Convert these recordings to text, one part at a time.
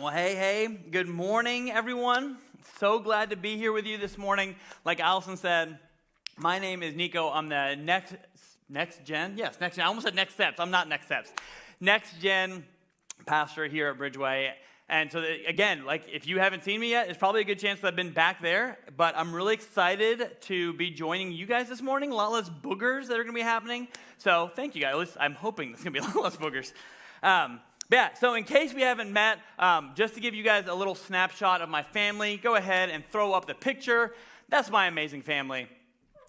Well, hey, good morning, everyone. So glad to be here with you this morning. Like Allison said, my name is Niko. I'm the next gen. I almost said next steps. I'm not next steps. Next gen pastor here at Bridgeway. And so again, like if you haven't seen me yet, it's probably a good chance that I've been back there. But I'm really excited to be joining you guys this morning. A lot less boogers that are going to be happening. So thank you guys. At least I'm hoping there's going to be a lot less boogers. So in case we haven't met, just to give you guys a little snapshot of my family, go ahead and throw up the picture. That's my amazing family.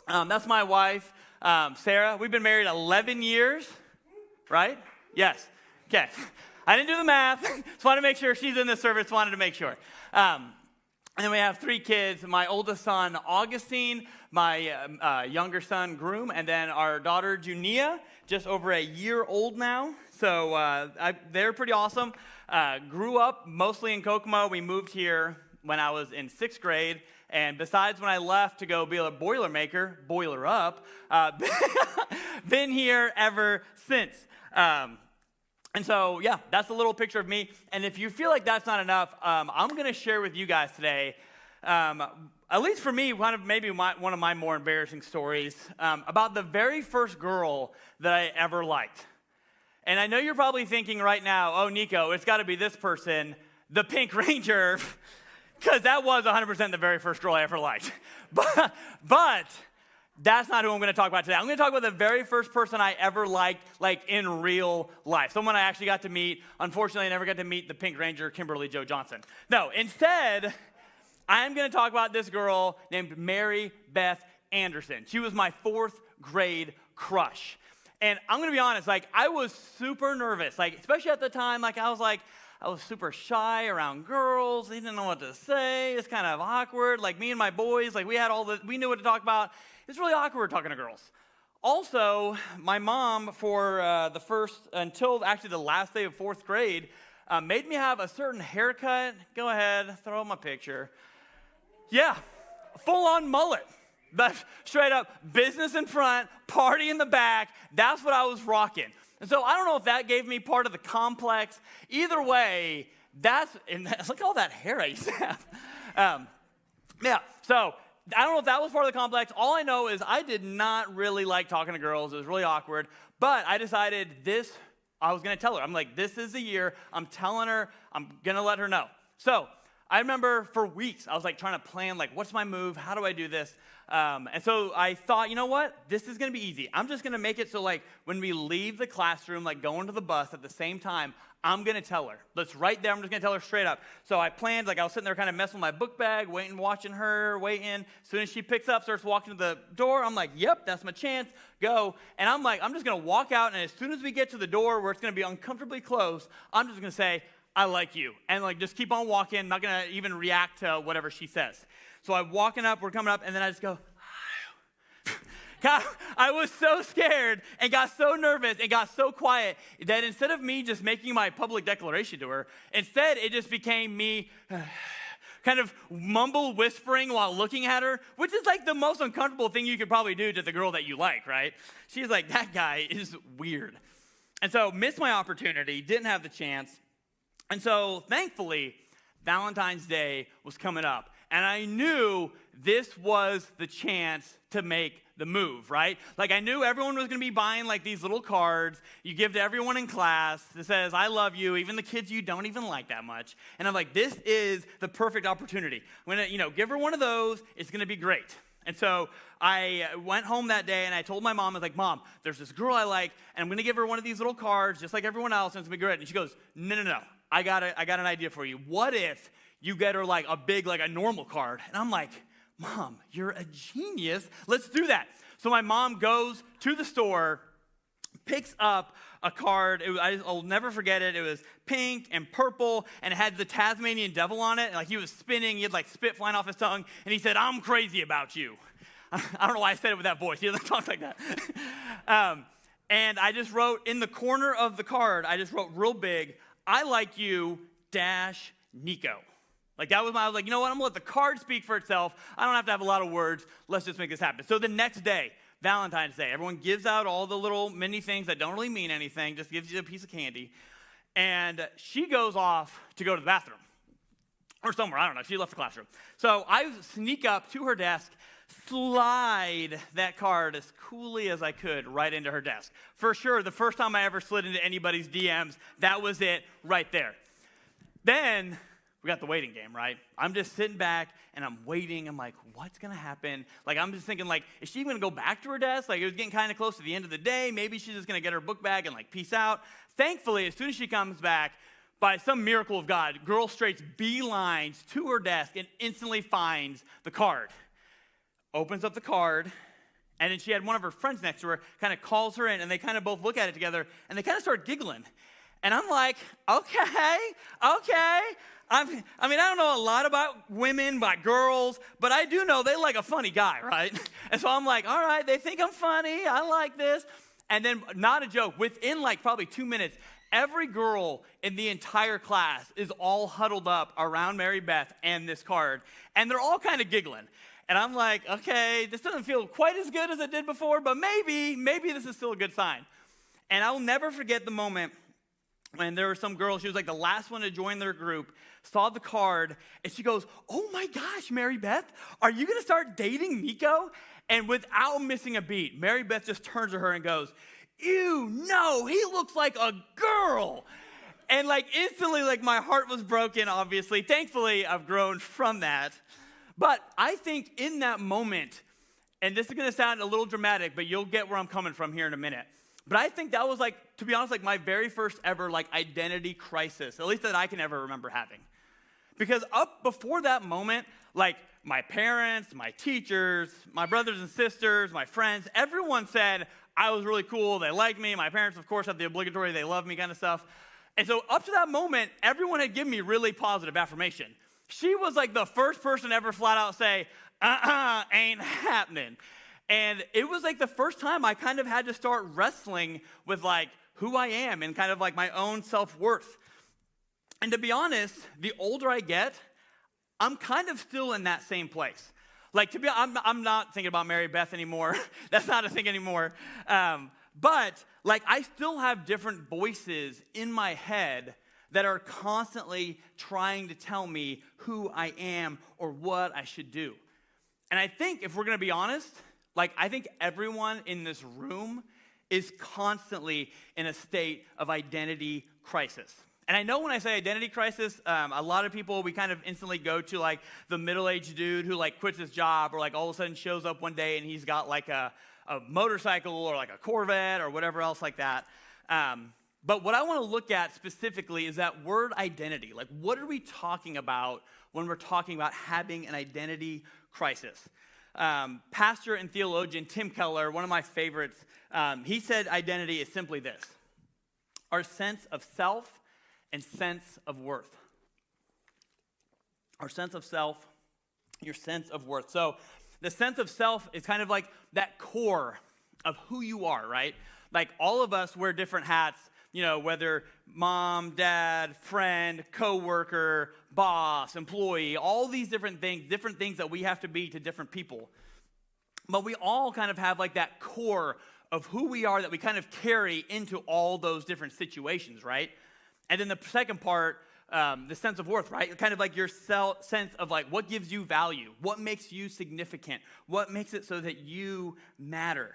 That's my wife, Sarah. We've been married 11 years, right? Yes. Okay. I didn't do the math. Just wanted to make sure she's in the service. Wanted to make sure. And then we have 3 kids. My oldest son, Augustine. My younger son, Groom. And then our daughter, Junia, just over a year old now. So they're pretty awesome. Grew up mostly in Kokomo. We moved here when I was in 6th grade. And besides when I left to go be a boilermaker, boiler up, been here ever since. And so, yeah, that's a little picture of me. And if you feel like that's not enough, I'm going to share with you guys today, at least for me, one of my more embarrassing stories about the very first girl that I ever liked. And I know you're probably thinking right now, oh, Niko, it's got to be this person, the Pink Ranger, because that was 100% the very first girl I ever liked. But that's not who I'm going to talk about today. I'm going to talk about the very first person I ever liked, like in real life. Someone I actually got to meet. Unfortunately, I never got to meet the Pink Ranger, Kimberly Jo Johnson. No, instead, I'm going to talk about this girl named Mary Beth Anderson. She was my 4th grade crush. And I'm going to be honest, like, I was super nervous, like, especially at the time, I was super shy around girls. They didn't know what to say. It's kind of awkward. Like, me and my boys, like, we knew what to talk about. It's really awkward talking to girls. Also, my mom, for until actually the last day of 4th grade, made me have a certain haircut. Go ahead, throw up my picture. Yeah, full-on mullet. But straight up, business in front, party in the back. That's what I was rocking. And so I don't know if that gave me part of the complex. Either way, look at all that hair I used to have. So I don't know if that was part of the complex. All I know is I did not really like talking to girls. It was really awkward. But I decided I was going to tell her. I'm like, this is the year. I'm telling her. I'm going to let her know. So I remember for weeks, I was like trying to plan, like, what's my move? How do I do this? And so I thought, you know what? This is going to be easy. I'm just going to make it so, like, when we leave the classroom, like going to the bus at the same time, I'm going to tell her. That's right there. I'm just going to tell her straight up. So I planned, like, I was sitting there kind of messing with my book bag, watching her. As soon as she picks up, starts walking to the door, I'm like, yep, that's my chance. Go. And I'm like, I'm just going to walk out, and as soon as we get to the door where it's going to be uncomfortably close, I'm just going to say, I like you. And, like, just keep on walking. Not going to even react to whatever she says. So I'm walking up, we're coming up, and then I just go, God, I was so scared and got so nervous and got so quiet that instead of me just making my public declaration to her, instead it just became me kind of mumble whispering while looking at her, which is like the most uncomfortable thing you could probably do to the girl that you like, right? She's like, that guy is weird. And so missed my opportunity, didn't have the chance. And so thankfully, Valentine's Day was coming up. And I knew this was the chance to make the move, right? Like, I knew everyone was going to be buying, like, these little cards you give to everyone in class that says, I love you, even the kids you don't even like that much. And I'm like, this is the perfect opportunity. I'm going to, give her one of those. It's going to be great. And so I went home that day, and I told my mom, I was like, Mom, there's this girl I like, and I'm going to give her one of these little cards, just like everyone else, and it's going to be great. And she goes, no. I got an idea for you. What if you get her, like, a big, like, a normal card? And I'm like, Mom, you're a genius. Let's do that. So my mom goes to the store, picks up a card. I'll never forget it. It was pink and purple, and it had the Tasmanian devil on it. And, like, he was spinning. He had, like, spit flying off his tongue. And he said, I'm crazy about you. I don't know why I said it with that voice. He doesn't talk like that. And I just wrote in the corner of the card, I just wrote real big, I like you, dash Niko. Like, I was like, you know what? I'm going to let the card speak for itself. I don't have to have a lot of words. Let's just make this happen. So the next day, Valentine's Day, everyone gives out all the little mini things that don't really mean anything, just gives you a piece of candy. and she goes off to go to the bathroom. Or somewhere, I don't know. She left the classroom. So I sneak up to her desk, slide that card as coolly as I could right into her desk. For sure, the first time I ever slid into anybody's DMs, that was it right there. Then we got the waiting game, right? I'm just sitting back and I'm waiting. I'm like, what's going to happen? Like, I'm just thinking, like, is she going to go back to her desk? Like, it was getting kind of close to the end of the day. Maybe she's just going to get her book bag and, like, peace out. Thankfully, as soon as she comes back, by some miracle of God, girl straight beelines to her desk and instantly finds the card. Opens up the card, and then she had one of her friends next to her, kind of calls her in, and they kind of both look at it together, and they kind of start giggling. And I'm like, okay. I mean, I don't know a lot about women, about girls, but I do know they like a funny guy, right? And so I'm like, all right, they think I'm funny. I like this. And then, not a joke, within like probably 2 minutes, every girl in the entire class is all huddled up around Mary Beth and this card, and they're all kind of giggling. And I'm like, okay, this doesn't feel quite as good as it did before, but maybe this is still a good sign. And I'll never forget the moment when there were some girl, she was like the last one to join their group, saw the card, and she goes, oh my gosh, Mary Beth, are you going to start dating Niko? And without missing a beat, Mary Beth just turns to her and goes, ew, no, he looks like a girl. And like instantly, like my heart was broken, obviously. Thankfully, I've grown from that. But I think in that moment, and this is going to sound a little dramatic, but you'll get where I'm coming from here in a minute. But I think that was like, to be honest, like my very first ever like identity crisis, at least that I can ever remember having. Because up before that moment, like my parents, my teachers, my brothers and sisters, my friends, everyone said I was really cool, they liked me. My parents, of course, had the obligatory they love me kind of stuff. And so up to that moment, everyone had given me really positive affirmation. She was like the first person to ever flat out say, ain't happening. And it was like the first time I kind of had to start wrestling with like who I am and kind of like my own self-worth. And to be honest, the older I get, I'm kind of still in that same place. Like, I'm not thinking about Mary Beth anymore. That's not a thing anymore. But, like, I still have different voices in my head that are constantly trying to tell me who I am or what I should do. And I think, if we're going to be honest, like, I think everyone in this room is constantly in a state of identity crisis. And I know when I say identity crisis, a lot of people, we kind of instantly go to like the middle-aged dude who like quits his job or like all of a sudden shows up one day and he's got like a motorcycle or like a Corvette or whatever else like that. But what I want to look at specifically is that word identity. Like, what are we talking about when we're talking about having an identity crisis? Pastor and theologian Tim Keller, one of my favorites, he said identity is simply this: our sense of self and sense of worth. Our sense of self, your sense of worth. So the sense of self is kind of like that core of who you are, right? Like all of us wear different hats, you know, whether mom, dad, friend, coworker, boss, employee, all these different things that we have to be to different people. But we all kind of have like that core of who we are that we kind of carry into all those different situations, right? And then the second part, the sense of worth, right? Kind of like your sense of like what gives you value, what makes you significant, what makes it so that you matter.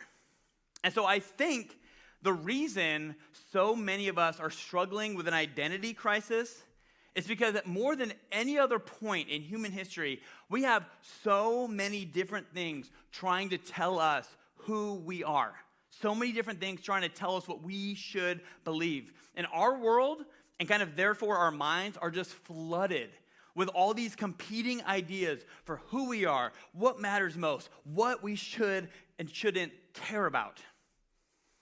And so I think the reason so many of us are struggling with an identity crisis is because at more than any other point in human history, we have so many different things trying to tell us who we are. So many different things trying to tell us what we should believe. In our world, and kind of therefore our minds are just flooded with all these competing ideas for who we are, what matters most, what we should and shouldn't care about.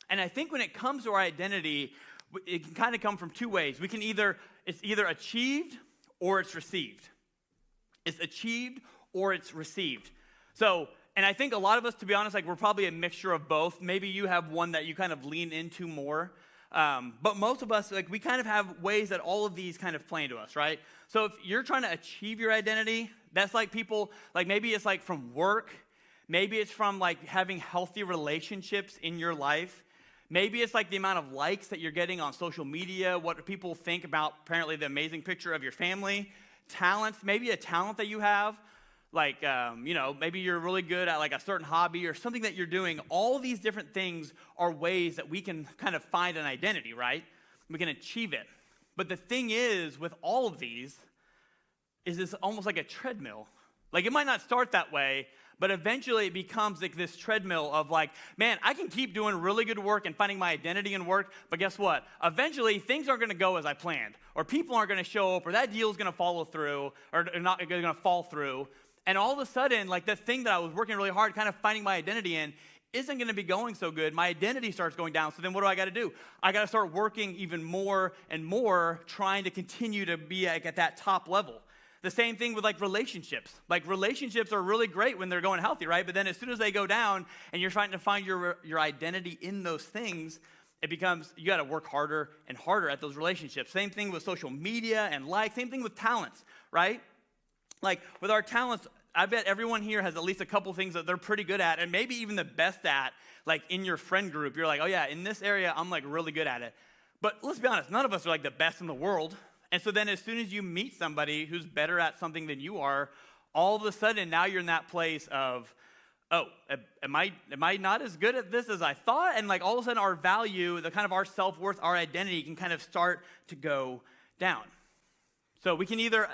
And I think when it comes to our identity, it can kind of come from two ways. It's either achieved or it's received. It's achieved or it's received. So, and I think a lot of us, to be honest, like we're probably a mixture of both. Maybe you have one that you kind of lean into more. But most of us, like we kind of have ways that all of these kind of play into us, right? So if you're trying to achieve your identity, that's like people, like maybe it's like from work. Maybe it's from like having healthy relationships in your life. Maybe it's like the amount of likes that you're getting on social media, what people think about apparently the amazing picture of your family. Talents, maybe a talent that you have, like, maybe you're really good at like a certain hobby or something that you're doing. All these different things are ways that we can kind of find an identity, right? We can achieve it. But the thing is, with all of these, is this almost like a treadmill. Like, it might not start that way, but eventually it becomes like this treadmill of like, man, I can keep doing really good work and finding my identity in work, but guess what? Eventually, things aren't going to go as I planned, or people aren't going to show up, or that deal is going to follow through, or not going to fall through. And all of a sudden, like the thing that I was working really hard, kind of finding my identity in, isn't going to be going so good. My identity starts going down. So then what do I got to do? I got to start working even more and more, trying to continue to be like at that top level. The same thing with like relationships. Like relationships are really great when they're going healthy, right? But then as soon as they go down and you're trying to find your identity in those things, it becomes, you got to work harder and harder at those relationships. Same thing with social media and likes. Same thing with talents, right? Like with our talents, I bet everyone here has at least a couple things that they're pretty good at, and maybe even the best at, like in your friend group. You're like, oh yeah, in this area, I'm like really good at it. But let's be honest, none of us are like the best in the world. And so then as soon as you meet somebody who's better at something than you are, all of a sudden now you're in that place of, oh, am I not as good at this as I thought? And like all of a sudden our value, the kind of our self-worth, our identity can kind of start to go down. So we can either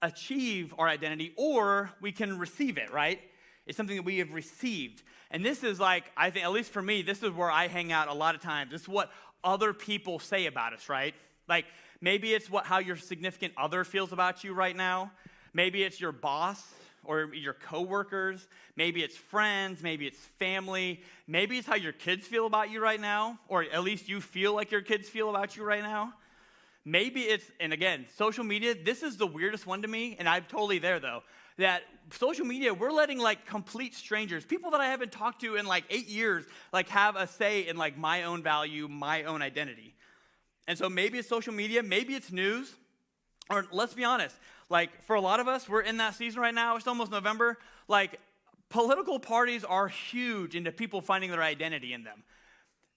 achieve our identity or we can receive it, right? It's something that we have received. And this is like, I think, at least for me, this is where I hang out a lot of times. This is what other people say about us, right? Like maybe it's how your significant other feels about you right now. Maybe it's your boss or your coworkers. Maybe it's friends. Maybe it's family. Maybe it's how your kids feel about you right now, or at least you feel like your kids feel about you right now. Maybe it's, and again, social media, this is the weirdest one to me, and I'm totally there though, that social media, we're letting like complete strangers, people that I haven't talked to in like 8 years, like have a say in like my own value, my own identity. And so maybe it's social media, maybe it's news, or let's be honest, like for a lot of us, we're in that season right now, it's almost November, like political parties are huge into people finding their identity in them.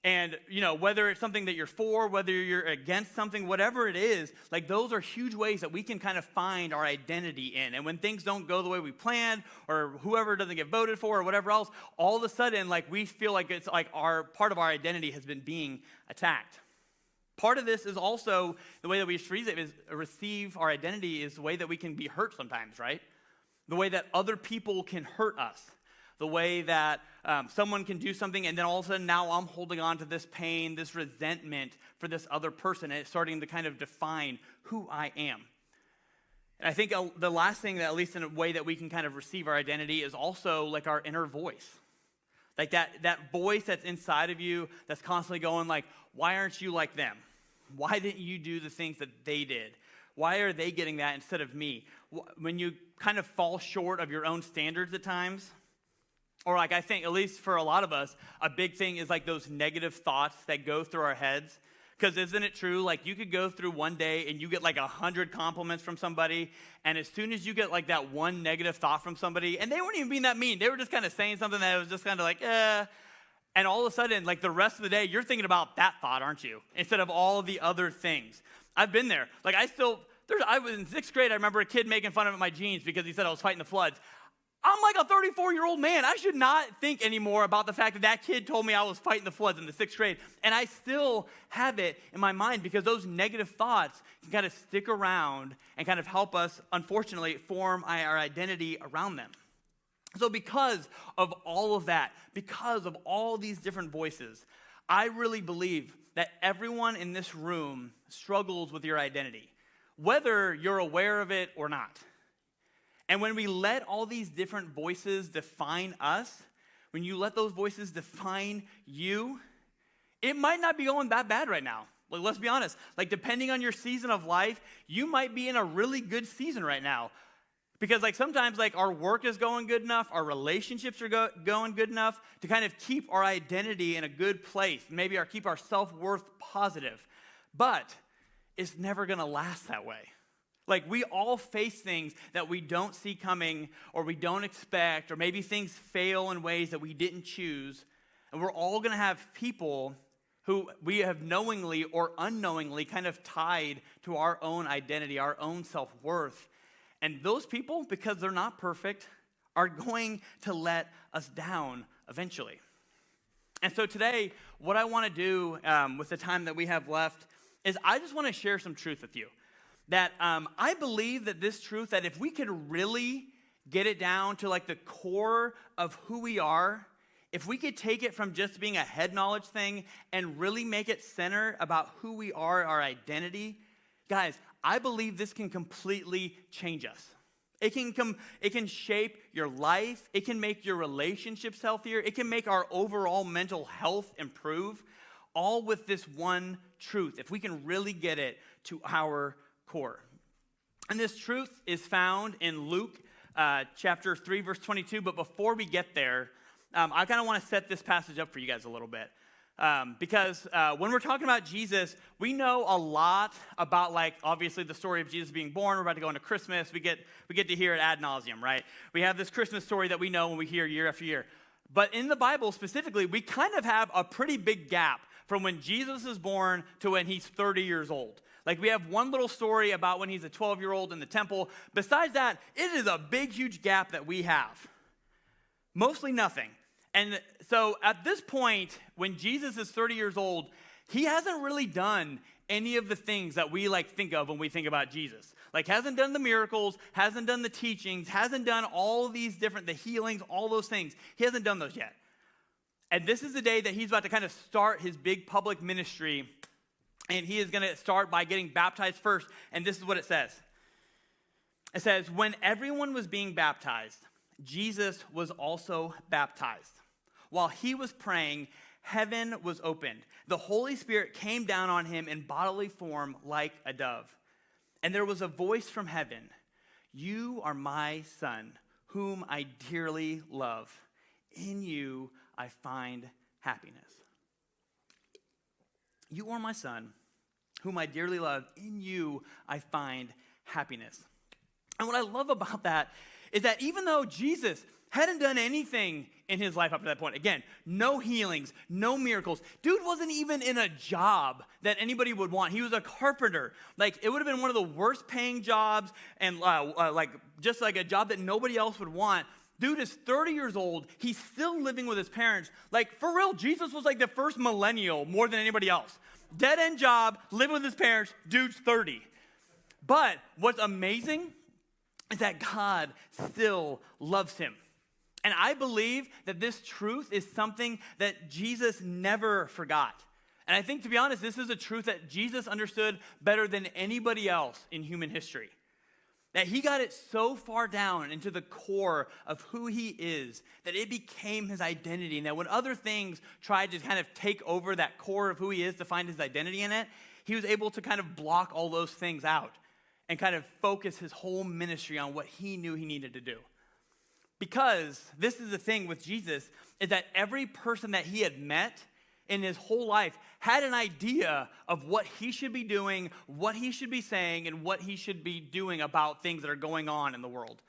And, whether it's something that you're for, whether you're against something, whatever it is, like those are huge ways that we can kind of find our identity in. And when things don't go the way we planned, or whoever doesn't get voted for, or whatever else, all of a sudden, like we feel like it's like part of our identity has been being attacked. Part of this is also the way that we receive our identity is the way that we can be hurt sometimes, right? The way that other people can hurt us. The way that someone can do something and then all of a sudden now I'm holding on to this pain, this resentment for this other person, and it's starting to kind of define who I am. And I think the last thing that, at least in a way that we can kind of receive our identity, is also like our inner voice. Like that voice that's inside of you that's constantly going like, why aren't you like them? Why didn't you do the things that they did? Why are they getting that instead of me? When you kind of fall short of your own standards at times, or like I think, at least for a lot of us, a big thing is like those negative thoughts that go through our heads. Because isn't it true, like you could go through one day and you get like 100 compliments from somebody, and as soon as you get like that one negative thought from somebody, and they weren't even being that mean, they were just kind of saying something that was just kind of like, and all of a sudden, like the rest of the day, you're thinking about that thought, aren't you? Instead of all the other things. I've been there. Like I was in 6th grade, I remember a kid making fun of my jeans because he said I was fighting the floods. I'm like a 34-year-old man. I should not think anymore about the fact that that kid told me I was fighting the floods in the 6th grade. And I still have it in my mind because those negative thoughts can kind of stick around and kind of help us, unfortunately, form our identity around them. So because of all of that, because of all these different voices, I really believe that everyone in this room struggles with your identity, whether you're aware of it or not. And when we let all these different voices define us, when you let those voices define you, it might not be going that bad right now. Like, let's be honest. Like, depending on your season of life, you might be in a really good season right now. Because like sometimes like our work is going good enough, our relationships are going good enough to kind of keep our identity in a good place, maybe keep our self-worth positive. But it's never going to last that way. Like we all face things that we don't see coming or we don't expect, or maybe things fail in ways that we didn't choose. And we're all going to have people who we have knowingly or unknowingly kind of tied to our own identity, our own self-worth. And those people, because they're not perfect, are going to let us down eventually. And so today, what I want to do with the time that we have left is I just want to share some truth with you. That I believe that this truth, that if we could really get it down to like the core of who we are, if we could take it from just being a head knowledge thing and really make it center about who we are, our identity, guys, I believe this can completely change us. It can shape your life. It can make your relationships healthier. It can make our overall mental health improve, all with this one truth, if we can really get it to our core. And this truth is found in Luke chapter 3, verse 22. But before we get there, I kind of want to set this passage up for you guys a little bit. Because when we're talking about Jesus, we know a lot about, like, obviously the story of Jesus being born. We're about to go into Christmas. We get to hear it ad nauseum, right? We have this Christmas story that we know and we hear year after year. But in the Bible specifically, we kind of have a pretty big gap from when Jesus is born to when he's 30 years old. Like, we have one little story about when he's a 12-year-old in the temple. Besides that, it is a big, huge gap that we have. Mostly nothing. And so at this point, when Jesus is 30 years old, he hasn't really done any of the things that we like think of when we think about Jesus. Like, hasn't done the miracles, hasn't done the teachings, hasn't done all of these different, the healings, all those things. He hasn't done those yet. And this is the day that he's about to kind of start his big public ministry. And he is going to start by getting baptized first. And this is what it says. It says, when everyone was being baptized, Jesus was also baptized. While he was praying, heaven was opened. The Holy Spirit came down on him in bodily form like a dove. And there was a voice from heaven, "You are my son, whom I dearly love. In you I find happiness." You are my son, whom I dearly love. In you I find happiness. And what I love about that is that even though Jesus hadn't done anything in his life up to that point, again, no healings, no miracles. Dude wasn't even in a job that anybody would want. He was a carpenter. Like, it would have been one of the worst paying jobs, and just like a job that nobody else would want. Dude is 30 years old. He's still living with his parents. Like, for real, Jesus was like the first millennial more than anybody else. Dead-end job, living with his parents, dude's 30. But what's amazing is that God still loves him. And I believe that this truth is something that Jesus never forgot. And I think, to be honest, this is a truth that Jesus understood better than anybody else in human history. That he got it so far down into the core of who he is that it became his identity. And that when other things tried to kind of take over that core of who he is to find his identity in it, he was able to kind of block all those things out and kind of focus his whole ministry on what he knew he needed to do. Because this is the thing with Jesus, is that every person that he had met in his whole life had an idea of what he should be doing, what he should be saying, and what he should be doing about things that are going on in the world.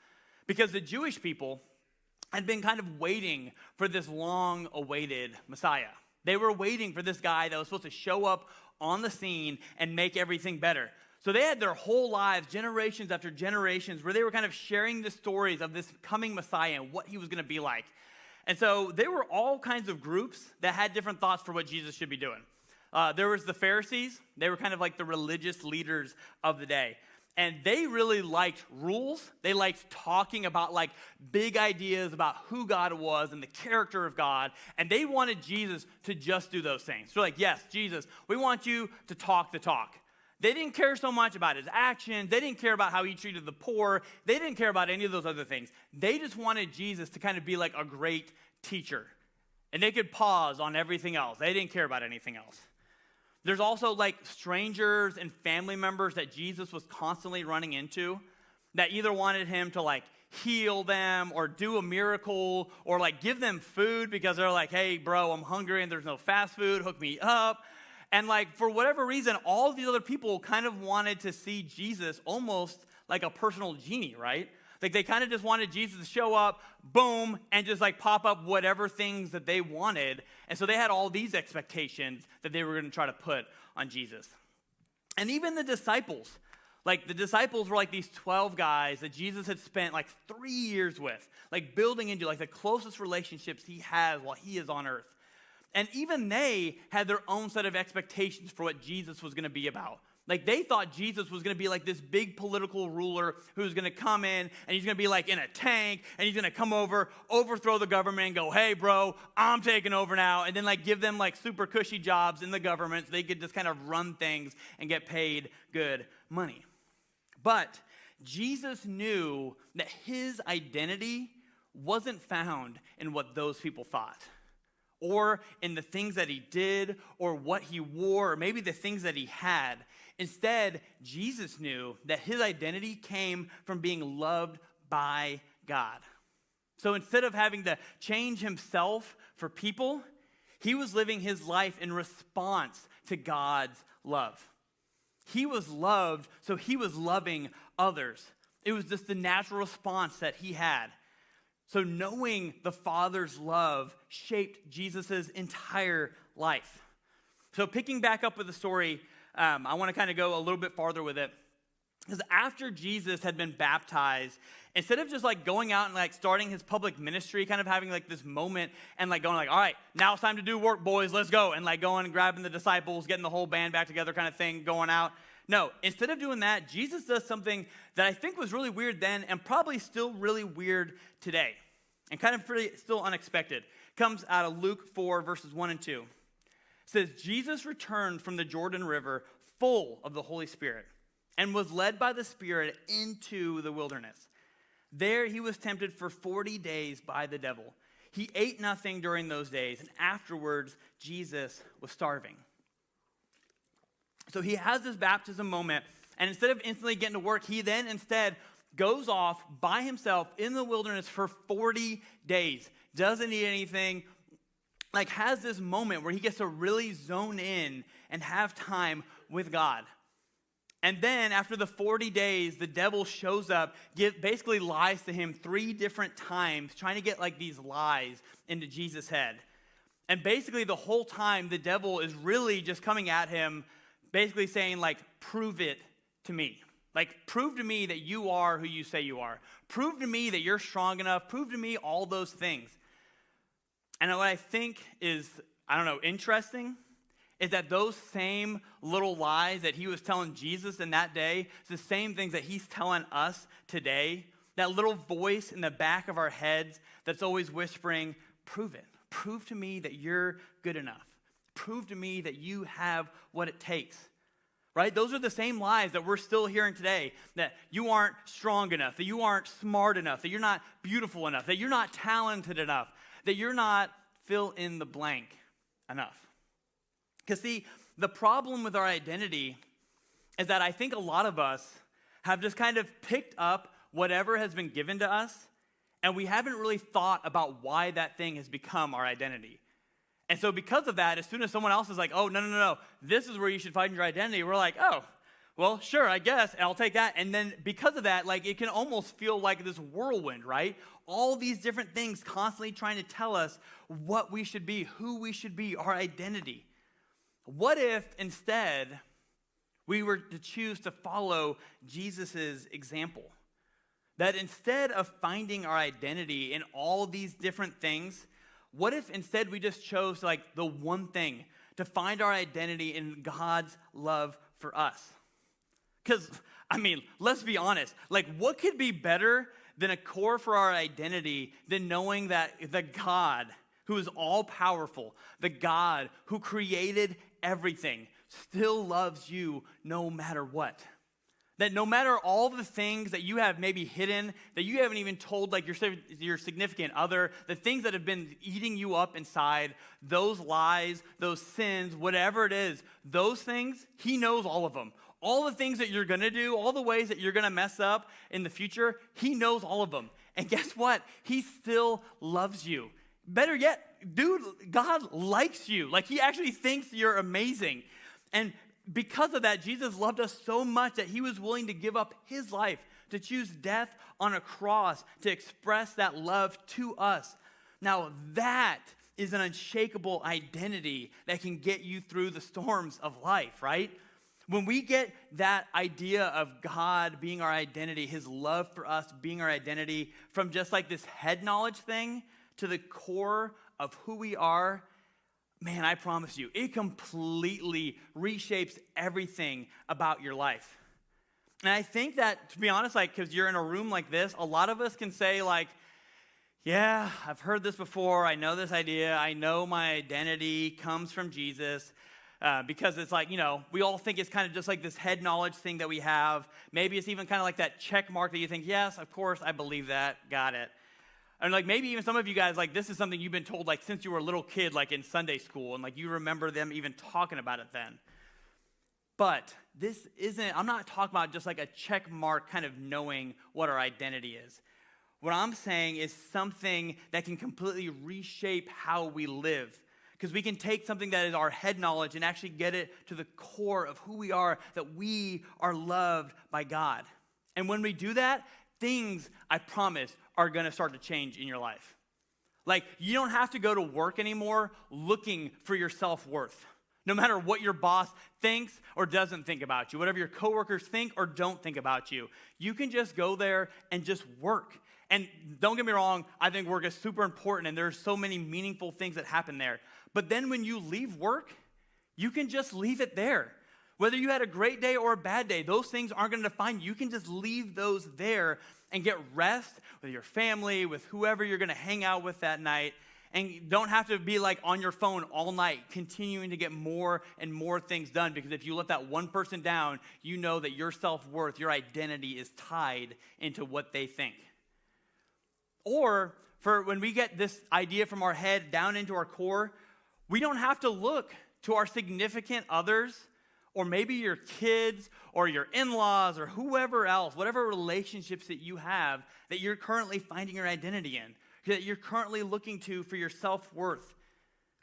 Because the Jewish people had been kind of waiting for this long-awaited Messiah. They were waiting for this guy that was supposed to show up on the scene and make everything better. So they had their whole lives, generations after generations, where they were kind of sharing the stories of this coming Messiah and what he was going to be like. And so there were all kinds of groups that had different thoughts for what Jesus should be doing. There was the Pharisees. They were kind of like the religious leaders of the day. And they really liked rules. They liked talking about like big ideas about who God was and the character of God. And they wanted Jesus to just do those things. So like, yes, Jesus, we want you to talk the talk. They didn't care so much about his actions. They didn't care about how he treated the poor. They didn't care about any of those other things. They just wanted Jesus to kind of be like a great teacher. And they could pause on everything else. They didn't care about anything else. There's also like strangers and family members that Jesus was constantly running into that either wanted him to like heal them or do a miracle or like give them food because they're like, hey, bro, I'm hungry and there's no fast food. Hook me up. And like, for whatever reason, all these other people kind of wanted to see Jesus almost like a personal genie, right? Like they kind of just wanted Jesus to show up, boom, and just like pop up whatever things that they wanted. And so they had all these expectations that they were going to try to put on Jesus. And even the disciples, like the disciples were like these 12 guys that Jesus had spent like 3 years with, like building into like the closest relationships he has while he is on earth. And even they had their own set of expectations for what Jesus was going to be about. Like they thought Jesus was going to be like this big political ruler who's going to come in and he's going to be like in a tank and he's going to come over, overthrow the government and go, hey bro, I'm taking over now. And then like give them like super cushy jobs in the government so they could just kind of run things and get paid good money. But Jesus knew that his identity wasn't found in what those people thought, or in the things that he did, or what he wore, or maybe the things that he had. Instead, Jesus knew that his identity came from being loved by God. So instead of having to change himself for people, he was living his life in response to God's love. He was loved, so he was loving others. It was just the natural response that he had. So knowing the Father's love shaped Jesus' entire life. So picking back up with the story, I want to kind of go a little bit farther with it. Because after Jesus had been baptized, instead of just like going out and like starting his public ministry, kind of having like this moment and like going like, all right, now it's time to do work, boys, let's go. And like going and grabbing the disciples, getting the whole band back together kind of thing, going out. No, instead of doing that, Jesus does something that I think was really weird then and probably still really weird today. And kind of pretty still unexpected. Comes out of Luke 4, verses 1 and 2. It says, Jesus returned from the Jordan River full of the Holy Spirit and was led by the Spirit into the wilderness. There he was tempted for 40 days by the devil. He ate nothing during those days, and afterwards Jesus was starving. So he has this baptism moment, and instead of instantly getting to work, he then instead goes off by himself in the wilderness for 40 days. Doesn't eat anything, like has this moment where he gets to really zone in and have time with God. And then after the 40 days, the devil shows up, basically lies to him 3 different times, trying to get like these lies into Jesus' head. And basically the whole time, the devil is really just coming at him, basically saying like, prove it to me. Like, prove to me that you are who you say you are. Prove to me that you're strong enough. Prove to me all those things. And what I think is, interesting is that those same little lies that he was telling Jesus in that day, it's the same things that he's telling us today. That little voice in the back of our heads that's always whispering, prove it. Prove to me that you're good enough. Prove to me that you have what it takes. Right? Those are the same lies that we're still hearing today, that you aren't strong enough, that you aren't smart enough, that you're not beautiful enough, that you're not talented enough, that you're not fill in the blank enough. Because see, the problem with our identity is that I think a lot of us have just kind of picked up whatever has been given to us, and we haven't really thought about why that thing has become our identity. And so because of that, as soon as someone else is like, oh, no, this is where you should find your identity, we're like, oh, well, sure, I guess, I'll take that. And then because of that, like it can almost feel like this whirlwind, right? All these different things constantly trying to tell us what we should be, who we should be, our identity. What if instead we were to choose to follow Jesus' example? That instead of finding our identity in all these different things, what if instead we just chose like the one thing to find our identity in God's love for us? Because, let's be honest. Like, what could be better than a core for our identity than knowing that the God who is all-powerful, the God who created everything, still loves you no matter what? That no matter all the things that you have maybe hidden, that you haven't even told like your significant other, the things that have been eating you up inside, those lies, those sins, whatever it is, those things, he knows all of them. All the things that you're going to do, all the ways that you're going to mess up in the future, he knows all of them. And guess what? He still loves you. Better yet, dude, God likes you. Like he actually thinks you're amazing. And because of that, Jesus loved us so much that he was willing to give up his life, to choose death on a cross, to express that love to us. Now, that is an unshakable identity that can get you through the storms of life, right? When we get that idea of God being our identity, his love for us being our identity, from just like this head knowledge thing to the core of who we are, man, I promise you, it completely reshapes everything about your life. And I think that, to be honest, like, because you're in a room like this, a lot of us can say, like, yeah, I've heard this before. I know this idea. I know my identity comes from Jesus. Because it's like, we all think it's kind of just like this head knowledge thing that we have. Maybe it's even kind of like that check mark that you think, yes, of course, I believe that. Got it. And like maybe even some of you guys, like this is something you've been told like since you were a little kid, like in Sunday school, and like you remember them even talking about it then. But this isn't, I'm not talking about just like a check mark kind of knowing what our identity is. What I'm saying is something that can completely reshape how we live. Because we can take something that is our head knowledge and actually get it to the core of who we are, that we are loved by God. And when we do that, things, I promise, are going to start to change in your life. Like, you don't have to go to work anymore looking for your self-worth. No matter what your boss thinks or doesn't think about you, whatever your coworkers think or don't think about you, you can just go there and just work. And don't get me wrong, I think work is super important and there's so many meaningful things that happen there. But then when you leave work, you can just leave it there. Whether you had a great day or a bad day, those things aren't going to define you. You can just leave those there and get rest with your family, with whoever you're going to hang out with that night. And you don't have to be like on your phone all night, continuing to get more and more things done. Because if you let that one person down, you know that your self-worth, your identity is tied into what they think. Or for when we get this idea from our head down into our core, we don't have to look to our significant others or maybe your kids or your in-laws or whoever else, whatever relationships that you have that you're currently finding your identity in, that you're currently looking to for your self-worth.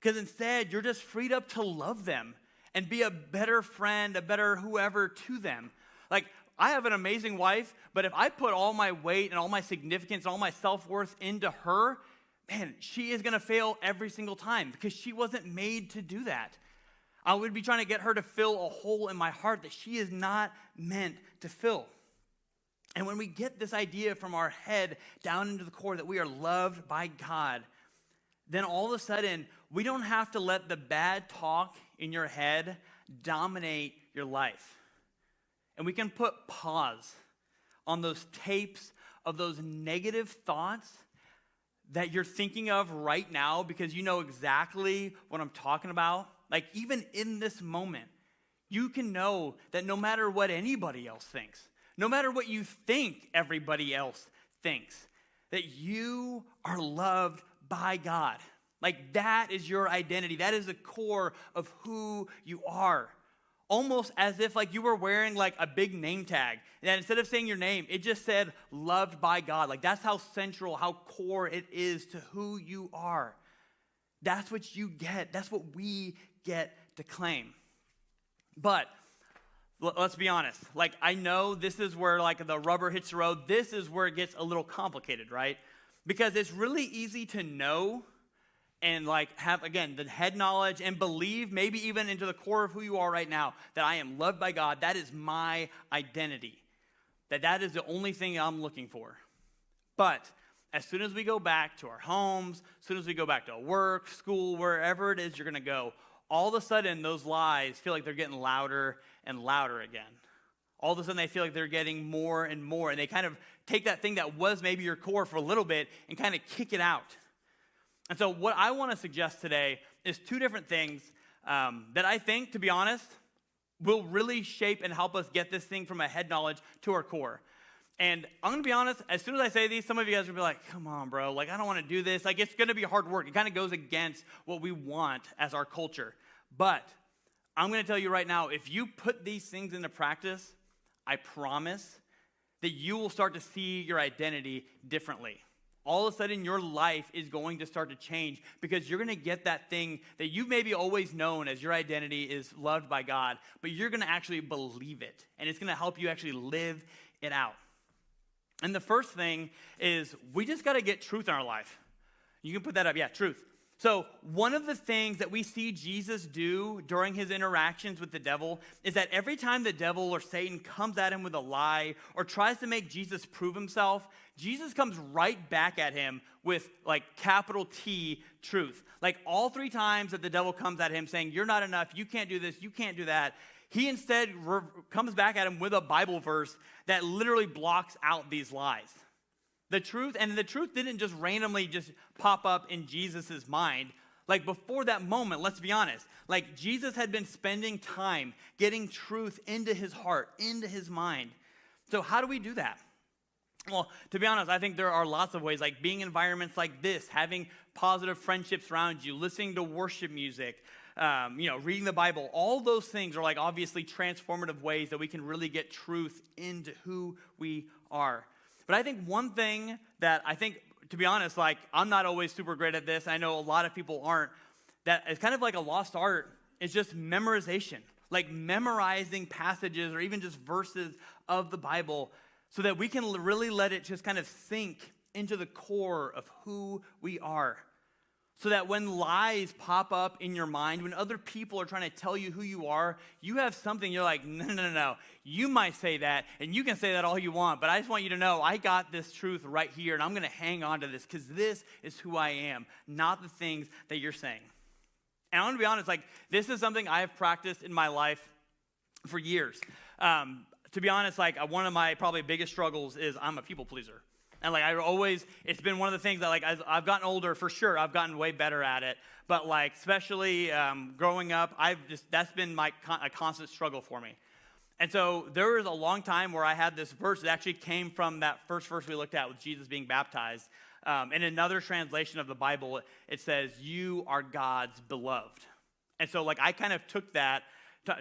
Because instead, you're just freed up to love them and be a better friend, a better whoever to them. Like, I have an amazing wife, but if I put all my weight and all my significance and all my self-worth into her, man, she is going to fail every single time because she wasn't made to do that. I would be trying to get her to fill a hole in my heart that she is not meant to fill. And when we get this idea from our head down into the core that we are loved by God, then all of a sudden, we don't have to let the bad talk in your head dominate your life. And we can put pause on those tapes of those negative thoughts that you're thinking of right now because you know exactly what I'm talking about. Like, even in this moment, you can know that no matter what anybody else thinks, no matter what you think everybody else thinks, that you are loved by God. Like, that is your identity. That is the core of who you are. Almost as if like you were wearing like a big name tag. And instead of saying your name, it just said loved by God. Like, that's how central, how core it is to who you are. That's what you get. That's what we get to claim. But let's be honest. Like, I know this is where like the rubber hits the road. This is where it gets a little complicated, right? Because it's really easy to know and like have, again, the head knowledge and believe maybe even into the core of who you are right now that I am loved by God. That is my identity. That is the only thing I'm looking for. But as soon as we go back to our homes, as soon as we go back to work, school, wherever it is you're going to go, all of a sudden those lies feel like they're getting louder and louder again. All of a sudden they feel like they're getting more and more. And they kind of take that thing that was maybe your core for a little bit and kind of kick it out. And so what I want to suggest today is two different things that I think, to be honest, will really shape and help us get this thing from a head knowledge to our core. And I'm going to be honest, as soon as I say these, some of you guys will be like, come on, bro, like, I don't want to do this. Like, it's going to be hard work. It kind of goes against what we want as our culture. But I'm going to tell you right now, if you put these things into practice, I promise that you will start to see your identity differently. all of a sudden your life is going to start to change because you're going to get that thing that you've maybe always known as your identity is loved by God, but you're going to actually believe it, and it's going to help you actually live it out. And the first thing is we just got to get truth in our life. You can put that up. Yeah, truth. So one of the things that we see Jesus do during his interactions with the devil is that every time the devil or Satan comes at him with a lie or tries to make Jesus prove himself, Jesus comes right back at him with like capital T truth. Like all 3 times that the devil comes at him saying, you're not enough, you can't do this, you can't do that, he instead comes back at him with a Bible verse that literally blocks out these lies. The truth didn't just randomly just pop up in Jesus' mind. Like before that moment, let's be honest, like Jesus had been spending time getting truth into his heart, into his mind. So how do we do that? Well, to be honest, I think there are lots of ways, like being in environments like this, having positive friendships around you, listening to worship music, reading the Bible. All those things are like obviously transformative ways that we can really get truth into who we are. But I think one thing that to be honest, like I'm not always super great at this. I know a lot of people aren't. That is kind of like a lost art. It's just memorization, like memorizing passages or even just verses of the Bible so that we can really let it just kind of sink into the core of who we are. So that when lies pop up in your mind, when other people are trying to tell you who you are, you have something, you're like, no. You might say that, and you can say that all you want, but I just want you to know I got this truth right here, and I'm going to hang on to this because this is who I am, not the things that you're saying. And I want to be honest, like this is something I have practiced in my life for years. To be honest, like one of my probably biggest struggles is I'm a people pleaser. And like it's been one of the things that like as I've gotten older, for sure, I've gotten way better at it. But like especially growing up, that's been a constant struggle for me. And so there was a long time where I had this verse that actually came from that first verse we looked at with Jesus being baptized. In another translation of the Bible, it says, "You are God's beloved." And so like I kind of took that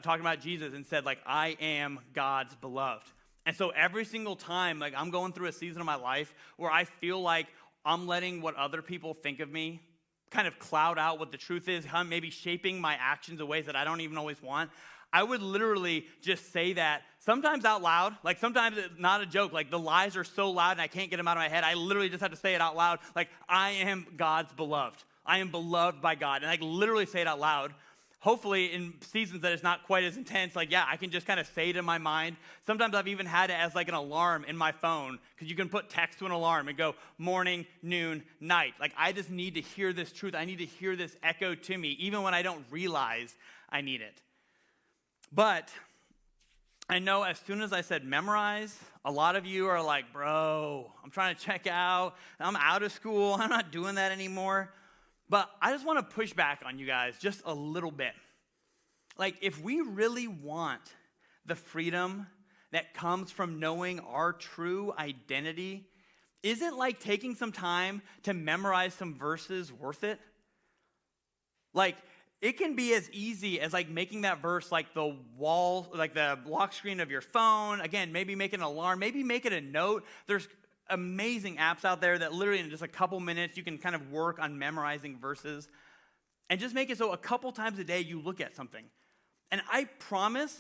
talking about Jesus and said like I am God's beloved. And so every single time, like I'm going through a season of my life where I feel like I'm letting what other people think of me kind of cloud out what the truth is, I'm maybe shaping my actions in ways that I don't even always want, I would literally just say that sometimes out loud, like sometimes it's not a joke, like the lies are so loud and I can't get them out of my head, I literally just have to say it out loud, like I am God's beloved. I am beloved by God. And I literally say it out loud. Hopefully in seasons that it's not quite as intense, like, yeah, I can just kind of say it in my mind. Sometimes I've even had it as like an alarm in my phone because you can put text to an alarm and go morning, noon, night. Like I just need to hear this truth. I need to hear this echo to me, even when I don't realize I need it. But I know as soon as I said memorize, a lot of you are like, bro, I'm trying to check out. I'm out of school. I'm not doing that anymore. But I just want to push back on you guys just a little bit. Like, if we really want the freedom that comes from knowing our true identity, isn't like taking some time to memorize some verses worth it? Like, it can be as easy as like making that verse like the wall, like the lock screen of your phone. Again, maybe make an alarm, maybe make it a note. There's amazing apps out there that literally in just a couple minutes you can kind of work on memorizing verses and just make it so a couple times a day you look at something. And I promise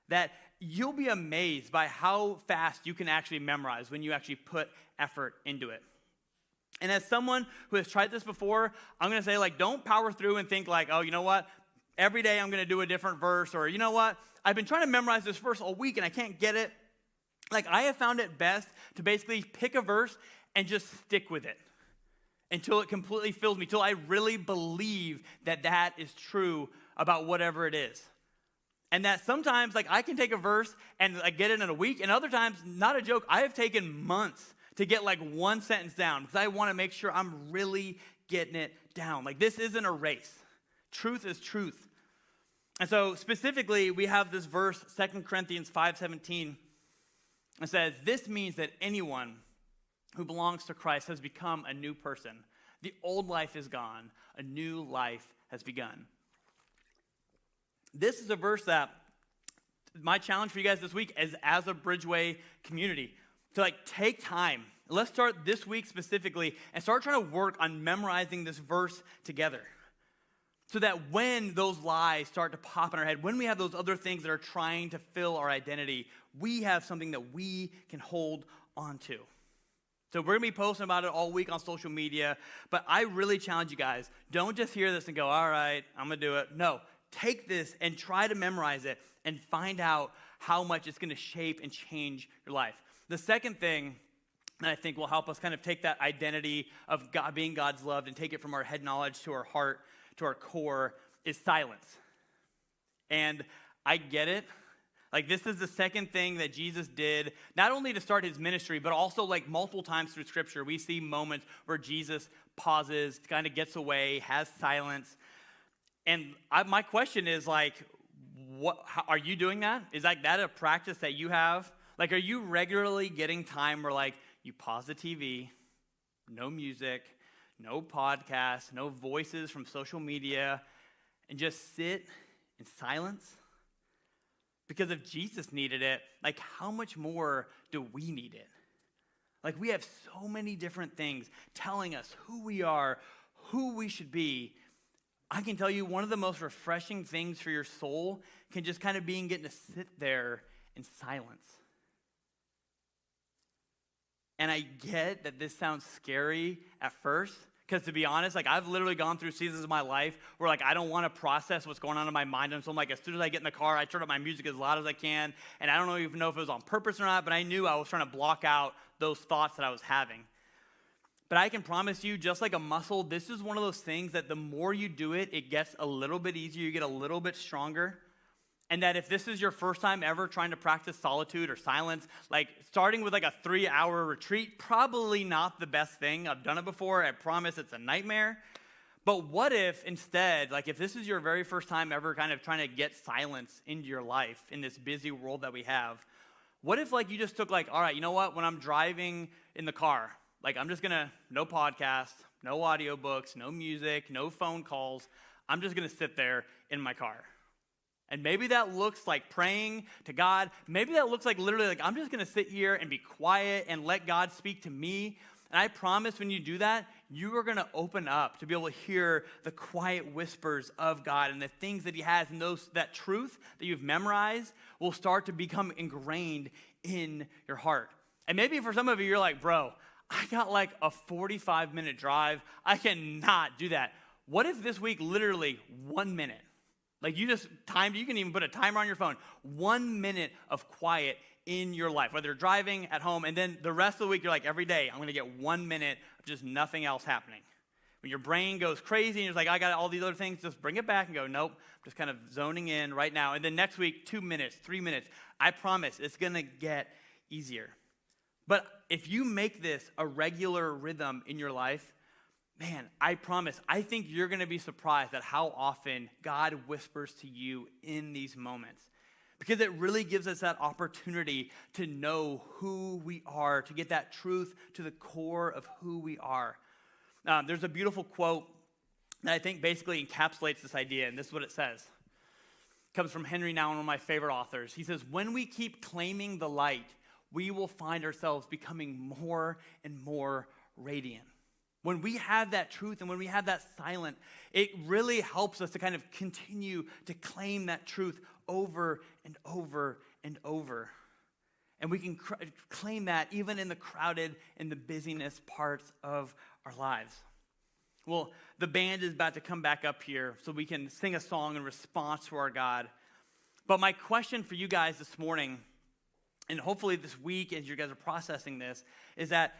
that you'll be amazed by how fast you can actually memorize when you actually put effort into it. And as someone who has tried this before, I'm going to say like don't power through and think like, oh, you know what? Every day I'm going to do a different verse, or you know what? I've been trying to memorize this verse all week and I can't get it. Like, I have found it best to basically pick a verse and just stick with it until it completely fills me, till I really believe that that is true about whatever it is. And that sometimes, like, I can take a verse and I get it in a week, and other times, not a joke, I have taken months to get, like, one sentence down because I want to make sure I'm really getting it down. Like, this isn't a race. Truth is truth. And so, specifically, we have this verse, 2 Corinthians 5:17. It says, this means that anyone who belongs to Christ has become a new person. The old life is gone. A new life has begun. This is a verse that my challenge for you guys this week is as a Bridgeway community to like take time let's start this week specifically and start trying to work on memorizing this verse together. So that when those lies start to pop in our head, when we have those other things that are trying to fill our identity, we have something that we can hold on to. So we're going to be posting about it all week on social media, but I really challenge you guys, don't just hear this and go, all right, I'm going to do it. No, take this and try to memorize it and find out how much it's going to shape and change your life. The second thing that I think will help us kind of take that identity of God being God's loved and take it from our head knowledge to our heart, to our core, is silence. And I get it. Like, this is the second thing that Jesus did, not only to start his ministry, but also like multiple times through Scripture, we see moments where Jesus pauses, kind of gets away, has silence. And my question is like, how, are you doing that? Is like that a practice that you have? Like, are you regularly getting time where like you pause the TV, no music, no podcasts, no voices from social media, and just sit in silence? Because if Jesus needed it, like how much more do we need it? Like, we have so many different things telling us who we are, who we should be. I can tell you one of the most refreshing things for your soul can just kind of be getting to sit there in silence. And I get that this sounds scary at first, because to be honest, like I've literally gone through seasons of my life where like I don't want to process what's going on in my mind. And so I'm like, as soon as I get in the car, I turn up my music as loud as I can. And I don't even know if it was on purpose or not, but I knew I was trying to block out those thoughts that I was having. But I can promise you, just like a muscle, this is one of those things that the more you do it, it gets a little bit easier, you get a little bit stronger. And that if this is your first time ever trying to practice solitude or silence, like starting with like a 3-hour retreat, probably not the best thing. I've done it before. I promise it's a nightmare. But what if instead, like if this is your very first time ever kind of trying to get silence into your life in this busy world that we have, what if like you just took like, all right, you know what, when I'm driving in the car, like I'm just gonna, no podcast, no audiobooks, no music, no phone calls. I'm just gonna sit there in my car. And maybe that looks like praying to God. Maybe that looks like literally like I'm just going to sit here and be quiet and let God speak to me. And I promise when you do that, you are going to open up to be able to hear the quiet whispers of God and the things that he has. And that truth that you've memorized will start to become ingrained in your heart. And maybe for some of you, you're like, bro, I got like a 45-minute drive. I cannot do that. What if this week, literally 1 minute? Like you just timed, you can even put a timer on your phone. 1 minute of quiet in your life, whether you're driving, at home, and then the rest of the week, you're like, every day, I'm going to get 1 minute of just nothing else happening. When your brain goes crazy and you're like, I got all these other things, just bring it back and go, nope, I'm just kind of zoning in right now. And then next week, 2 minutes, 3 minutes. I promise it's going to get easier. But if you make this a regular rhythm in your life, man, I promise, I think you're going to be surprised at how often God whispers to you in these moments. Because it really gives us that opportunity to know who we are, to get that truth to the core of who we are. There's a beautiful quote that I think basically encapsulates this idea, and this is what it says. It comes from Henry Nouwen, one of my favorite authors. He says, when we keep claiming the light, we will find ourselves becoming more and more radiant. When we have that truth and when we have that silence, it really helps us to kind of continue to claim that truth over and over and over. And we can claim that even in the crowded and the busyness parts of our lives. Well, the band is about to come back up here so we can sing a song in response to our God. But my question for you guys this morning, and hopefully this week as you guys are processing this, is that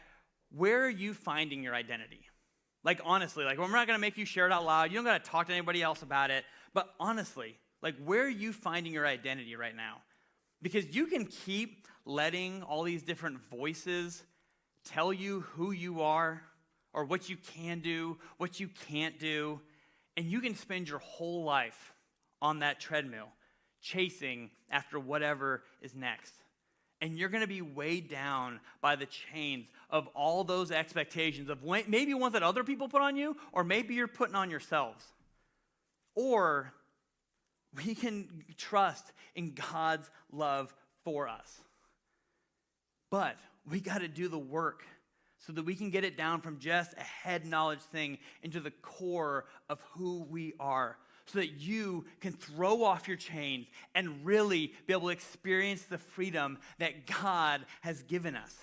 where are you finding your identity? Like honestly, like we're not going to make you share it out loud. You don't got to talk to anybody else about it. But honestly, like where are you finding your identity right now? Because you can keep letting all these different voices tell you who you are or what you can do, what you can't do. And you can spend your whole life on that treadmill, chasing after whatever is next. And you're going to be weighed down by the chains of all those expectations of maybe ones that other people put on you, or maybe you're putting on yourselves. Or we can trust in God's love for us. But we got to do the work so that we can get it down from just a head knowledge thing into the core of who we are, so that you can throw off your chains and really be able to experience the freedom that God has given us.